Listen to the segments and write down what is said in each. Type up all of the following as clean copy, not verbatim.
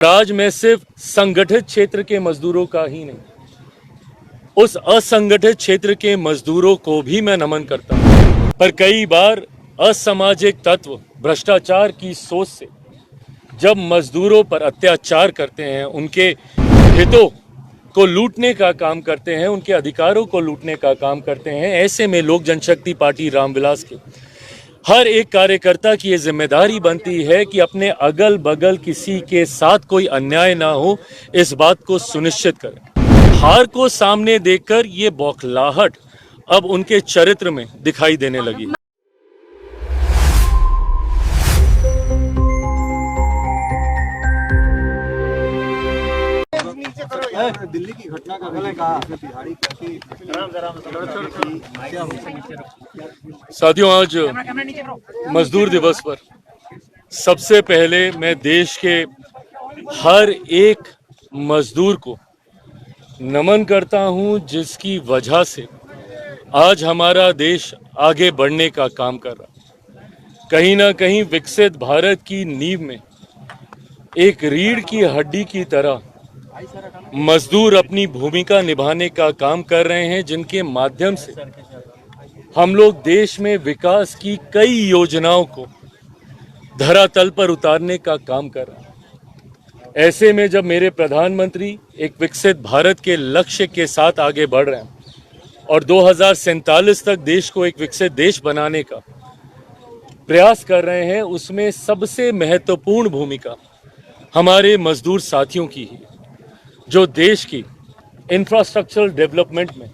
आज मैं सिर्फ संगठित क्षेत्र के मजदूरों का ही नहीं, उस असंगठित क्षेत्र के मजदूरों को भी मैं नमन करता हूं। पर कई बार असामाजिक तत्व भ्रष्टाचार की सोच से जब मजदूरों पर अत्याचार करते हैं, उनके हितों को लूटने का काम करते हैं, उनके अधिकारों को लूटने का काम करते हैं, ऐसे में लोक जनशक्ति पार्टी रामविलास के हर एक कार्यकर्ता की ये जिम्मेदारी बनती है कि अपने अगल बगल किसी के साथ कोई अन्याय ना हो, इस बात को सुनिश्चित करें। हार को सामने देखकर ये बौखलाहट अब उनके चरित्र में दिखाई देने लगी। दिल्ली की घटना का भी कहा बिहारी साथियों, आज मजदूर दिवस पर सबसे पहले मैं देश के हर एक मजदूर को नमन करता हूं, जिसकी वजह से आज हमारा देश आगे बढ़ने का काम कर रहा है। कहीं ना कहीं विकसित भारत की नींव में एक रीढ़ की हड्डी की तरह मजदूर अपनी भूमिका निभाने का काम कर रहे हैं, जिनके माध्यम से हम लोग देश में विकास की कई योजनाओं को धरातल पर उतारने का काम कर रहे हैं। ऐसे में जब मेरे प्रधानमंत्री एक विकसित भारत के लक्ष्य के साथ आगे बढ़ रहे हैं और 2047 तक देश को एक विकसित देश बनाने का प्रयास कर रहे हैं, उसमें सबसे महत्वपूर्ण भूमिका हमारे मजदूर साथियों की है, जो देश की इंफ्रास्ट्रक्चरल डेवलपमेंट में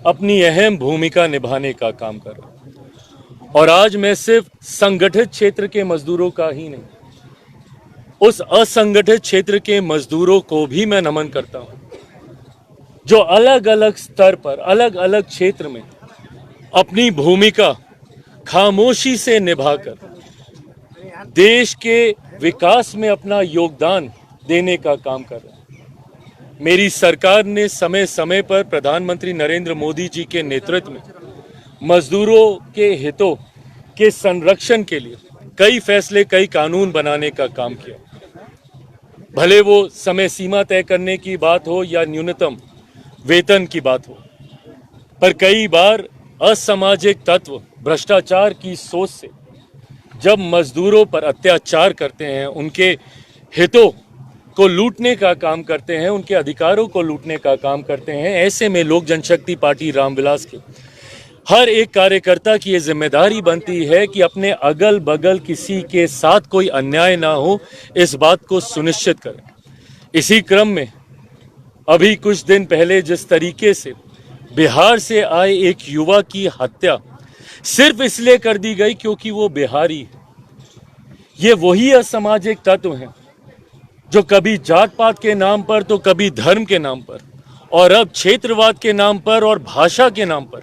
अपनी अहम भूमिका निभाने का काम कर रहा है। और आज मैं सिर्फ संगठित क्षेत्र के मजदूरों का ही नहीं, उस असंगठित क्षेत्र के मजदूरों को भी मैं नमन करता हूं, जो अलग अलग स्तर पर अलग अलग क्षेत्र में अपनी भूमिका खामोशी से निभाकर देश के विकास में अपना योगदान देने का काम कर रहे हैं। मेरी सरकार ने समय समय पर प्रधानमंत्री नरेंद्र मोदी जी के नेतृत्व में मजदूरों के हितों के संरक्षण के लिए कई फैसले, कई कानून बनाने का काम किया। भले वो समय सीमा तय करने की बात हो या न्यूनतम वेतन की बात हो, पर कई बार असामाजिक तत्व भ्रष्टाचार की सोच से जब मजदूरों पर अत्याचार करते हैं, उनके हितों को लूटने का काम करते हैं, उनके अधिकारों को लूटने का काम करते हैं, ऐसे में लोक जनशक्ति पार्टी रामविलास के हर एक कार्यकर्ता की ये जिम्मेदारी बनती है कि अपने अगल बगल किसी के साथ कोई अन्याय ना हो, इस बात को सुनिश्चित करें। इसी क्रम में अभी कुछ दिन पहले जिस तरीके से बिहार से आए एक युवा की हत्या सिर्फ इसलिए कर दी गई क्योंकि वो बिहारी है, ये वही असामाजिक तत्व हैं जो कभी जात पात के नाम पर तो कभी धर्म के नाम पर और अब क्षेत्रवाद के नाम पर और भाषा के नाम पर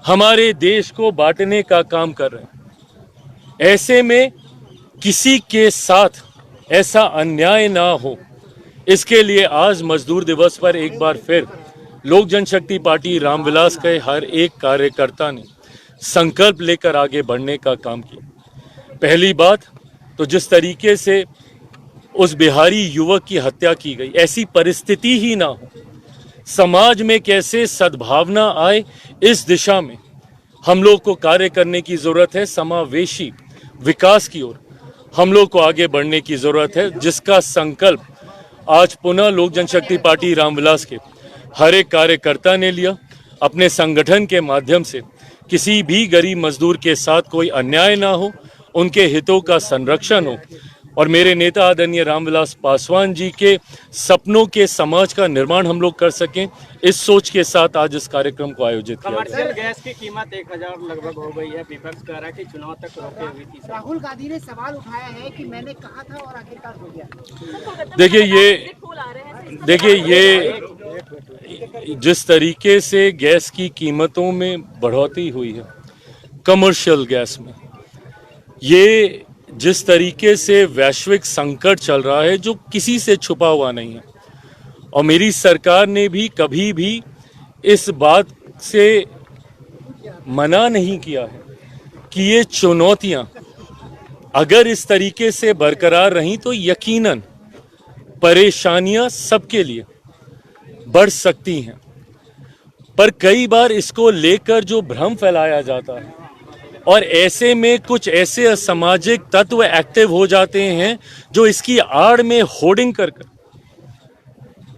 हमारे देश को बांटने का काम कर रहे हैं। ऐसे में किसी के साथ ऐसा अन्याय ना हो, इसके लिए आज मजदूर दिवस पर एक बार फिर लोक जनशक्ति पार्टी रामविलास के हर एक कार्यकर्ता ने संकल्प लेकर आगे बढ़ने का काम किया। पहली बात तो जिस तरीके से उस बिहारी युवक की हत्या की गई, ऐसी परिस्थिति ही ना हो, समाज में कैसे सद्भावना आए, इस दिशा में हम लोग को कार्य करने की जरूरत है। समावेशी विकास की ओर हम लोग को आगे बढ़ने की जरूरत है, जिसका संकल्प आज पुनः लोक जनशक्ति पार्टी रामविलास के हर एक कार्यकर्ता ने लिया। अपने संगठन के माध्यम से किसी भी गरीब मजदूर के साथ कोई अन्याय ना हो, उनके हितों का संरक्षण हो और मेरे नेता आदरणीय रामविलास पासवान जी के सपनों के समाज का निर्माण हम लोग कर सकें, इस सोच के साथ आज इस कार्यक्रम को आयोजित किया। कमर्शियल गैस की कीमत 1000 लगभग हो गई है। विपक्ष कह रहा है कि चुनाव तक रोके हुई थी। राहुल गांधी ने सवाल उठाया है कि मैंने कहा था और आखिरकार हो गया। देखिए ये जिस तरीके से गैस की कीमतों में बढ़ोतरी हुई है, कमर्शियल गैस में, ये जिस तरीके से वैश्विक संकट चल रहा है जो किसी से छुपा हुआ नहीं है, और मेरी सरकार ने भी कभी भी इस बात से मना नहीं किया है कि ये चुनौतियां अगर इस तरीके से बरकरार रहीं तो यकीनन परेशानियां सबके लिए बढ़ सकती हैं, पर कई बार इसको लेकर जो भ्रम फैलाया जाता है और ऐसे में कुछ ऐसे असामाजिक तत्व एक्टिव हो जाते हैं जो इसकी आड़ में होर्डिंग कर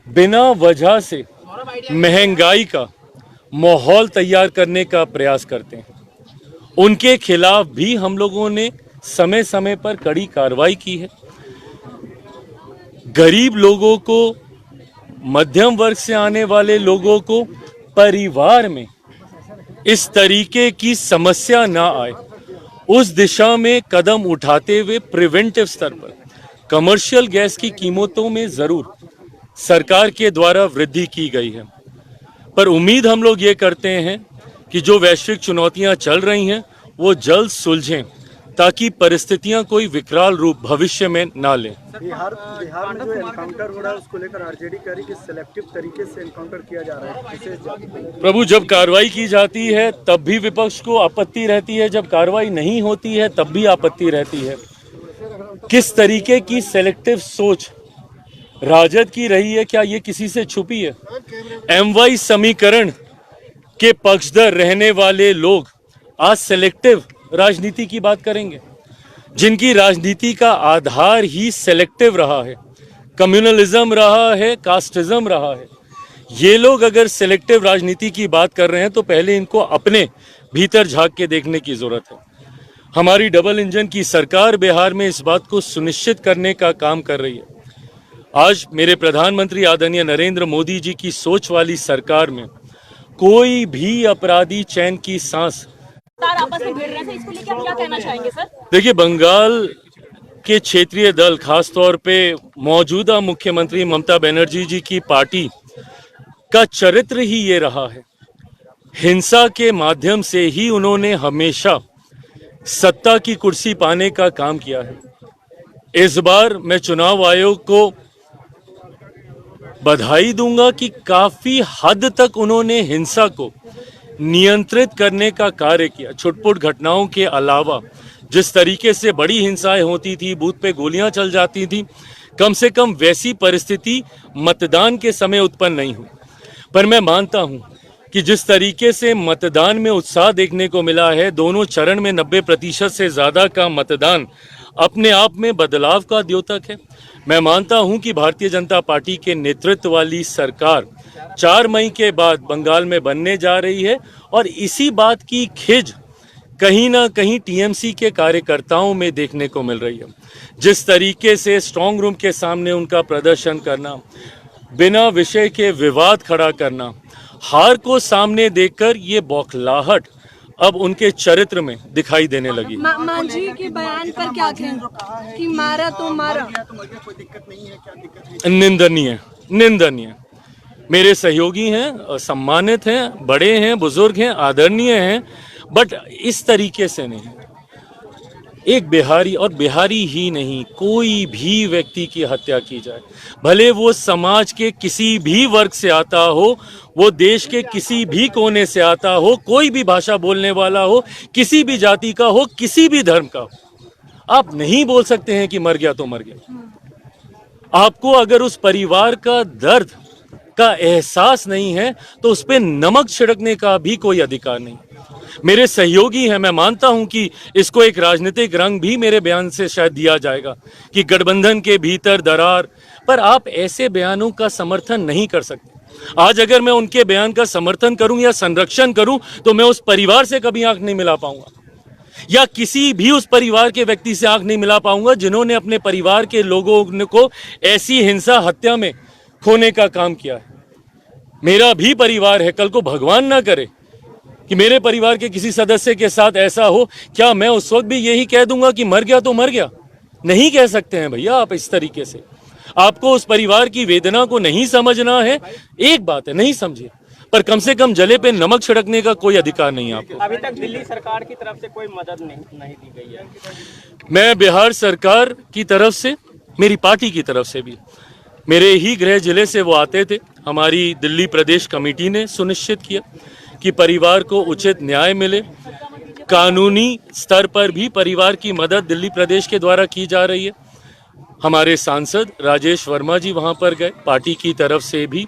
बिना वजह से महंगाई का माहौल तैयार करने का प्रयास करते हैं। उनके खिलाफ भी हम लोगों ने समय समय पर कड़ी कार्रवाई की है। गरीब लोगों को, मध्यम वर्ग से आने वाले लोगों को परिवार में इस तरीके की समस्या ना आए, उस दिशा में कदम उठाते हुए प्रिवेंटिव स्तर पर कमर्शियल गैस की कीमतों में जरूर सरकार के द्वारा वृद्धि की गई है। पर उम्मीद हम लोग ये करते हैं कि जो वैश्विक चुनौतियां चल रही हैं वो जल्द सुलझें, ताकि परिस्थितियां कोई विकराल रूप भविष्य में ना लें। बिहार में जो एनकाउंटर हो रहा है उसको लेकर आरजेडी कह रही कि सिलेक्टिव तरीके से एनकाउंटर किया जा रहा है विशेष जाति पे। प्रभु, जब कार्रवाई की जाती है तब भी विपक्ष को आपत्ति रहती है, जब कार्रवाई नहीं होती है तब भी आपत्ति रहती है। किस तरीके की सेलेक्टिव सोच राजद की रही है, क्या ये किसी से छुपी है? MY समीकरण के पक्षधर रहने वाले लोग आज सेलेक्टिव राजनीति की बात करेंगे, जिनकी राजनीति का आधार ही सेलेक्टिव रहा है, कम्युनलिज्म रहा है, कास्टिज्म रहा है। ये लोग अगर सेलेक्टिव राजनीति की बात कर रहे हैं तो पहले इनको अपने भीतर झांक के देखने की जरूरत है। हमारी डबल इंजन की सरकार बिहार में इस बात को सुनिश्चित करने का काम कर रही है। आज मेरे प्रधानमंत्री आदरणीय नरेंद्र मोदी जी की सोच वाली सरकार में कोई भी अपराधी चैन की सांस आपस में भिड़ रहे हैं, इसको लेकर आप क्या कहना चाहेंगे सर? देखिए, बंगाल के क्षेत्रीय दल, खासतौर पे मौजूदा मुख्यमंत्री ममता बनर्जी जी की पार्टी का चरित्र ही ये रहा है। हिंसा के माध्यम से ही उन्होंने हमेशा सत्ता की कुर्सी पाने का काम किया है। इस बार मैं चुनाव आयोग को बधाई दूंगा कि काफी हद तक उन्होंने हिंसा को नियंत्रित करने का कार्य किया। छुटपुट घटनाओं के अलावा जिस तरीके से बड़ी हिंसाएं होती थी, बूथ पे गोलियां चल जाती थी, कम से कम वैसी परिस्थिति मतदान के समय उत्पन्न नहीं हुई। पर मैं मानता हूं कि जिस तरीके से मतदान में उत्साह देखने को मिला है, दोनों चरण में 90% से ज्यादा का मतदान अपने आप में बदलाव का द्योतक है। मैं मानता हूं कि भारतीय जनता पार्टी के नेतृत्व वाली सरकार 4 मई के बाद बंगाल में बनने जा रही है और इसी बात की खिज कहीं ना कहीं टीएमसी के कार्यकर्ताओं में देखने को मिल रही है। जिस तरीके से स्ट्रांग रूम के सामने उनका प्रदर्शन करना, बिना विषय के विवाद खड़ा करना, हार को सामने देखकर ये बौखलाहट अब उनके चरित्र में दिखाई देने लगी। मांझी के बयान पर क्या कहें कि मारा तो मारा? निंदनीय, निंदनीय। मेरे सहयोगी हैं, सम्मानित हैं, बड़े हैं, बुजुर्ग हैं, आदरणीय हैं, बट इस तरीके से नहीं। एक बिहारी, और बिहारी ही नहीं, कोई भी व्यक्ति की हत्या की जाए, भले वो समाज के किसी भी वर्ग से आता हो, वो देश के किसी भी कोने से आता हो, कोई भी भाषा बोलने वाला हो, किसी भी जाति का हो, किसी भी धर्म का हो, आप नहीं बोल सकते हैं कि मर गया तो मर गया। आपको अगर उस परिवार का दर्द का एहसास नहीं है तो उस पर नमक छिड़कने का भी कोई अधिकार नहीं। मेरे सहयोगी हैं, मैं मानता हूं कि इसको एक राजनीतिक रंग भी मेरे बयान से शायद दिया जाएगा कि गठबंधन के भीतर दरार, पर आप ऐसे बयानों का समर्थन नहीं कर सकते। आज अगर मैं उनके बयान का समर्थन करूं या संरक्षण करूं तो मैं उस परिवार से कभी आंख नहीं मिला पाऊंगा, या किसी भी उस परिवार के व्यक्ति से आंख नहीं मिला पाऊंगा जिन्होंने अपने परिवार के लोगों को ऐसी हिंसा, हत्या में खोने का काम किया है। मेरा भी परिवार है, कल को भगवान ना करे कि मेरे परिवार के किसी सदस्य के साथ ऐसा हो, क्या मैं उस वक्त भी यही कह दूंगा कि मर गया तो मर गया? नहीं कह सकते हैं भैया आप इस तरीके से। आपको उस परिवार की वेदना को नहीं समझना है, एक बात है, नहीं समझिए, पर कम से कम जले पे नमक छिड़कने का कोई अधिकार नहीं है आपको। अभी तक दिल्ली सरकार की तरफ से कोई मदद नहीं दी गई है। मैं बिहार सरकार की तरफ से, मेरी पार्टी की तरफ से भी, मेरे ही गृह जिले से वो आते थे। हमारी दिल्ली प्रदेश कमेटी ने सुनिश्चित किया कि परिवार को उचित न्याय मिले। कानूनी स्तर पर भी परिवार की मदद दिल्ली प्रदेश के द्वारा की जा रही है। हमारे सांसद राजेश वर्मा जी वहां पर गए, पार्टी की तरफ से भी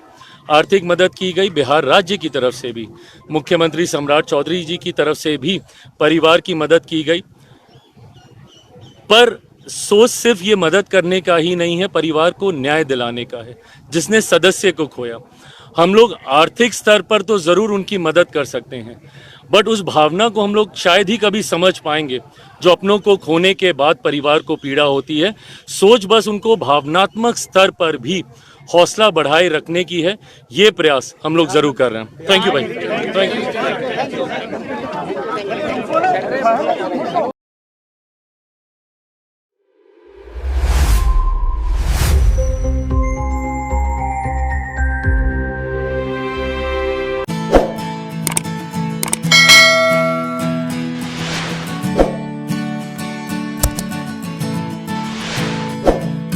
आर्थिक मदद की गई, बिहार राज्य की तरफ से भी, मुख्यमंत्री सम्राट चौधरी जी की तरफ से भी परिवार की मदद की गई। पर सोच सिर्फ ये मदद करने का ही नहीं है, परिवार को न्याय दिलाने का है जिसने सदस्य को खोया। हम लोग आर्थिक स्तर पर तो जरूर उनकी मदद कर सकते हैं, बट उस भावना को हम लोग शायद ही कभी समझ पाएंगे जो अपनों को खोने के बाद परिवार को पीड़ा होती है। सोच बस उनको भावनात्मक स्तर पर भी हौसला बढ़ाए रखने की है, ये प्रयास हम लोग जरूर कर रहे हैं। थैंक यू भाई, थैंक यू।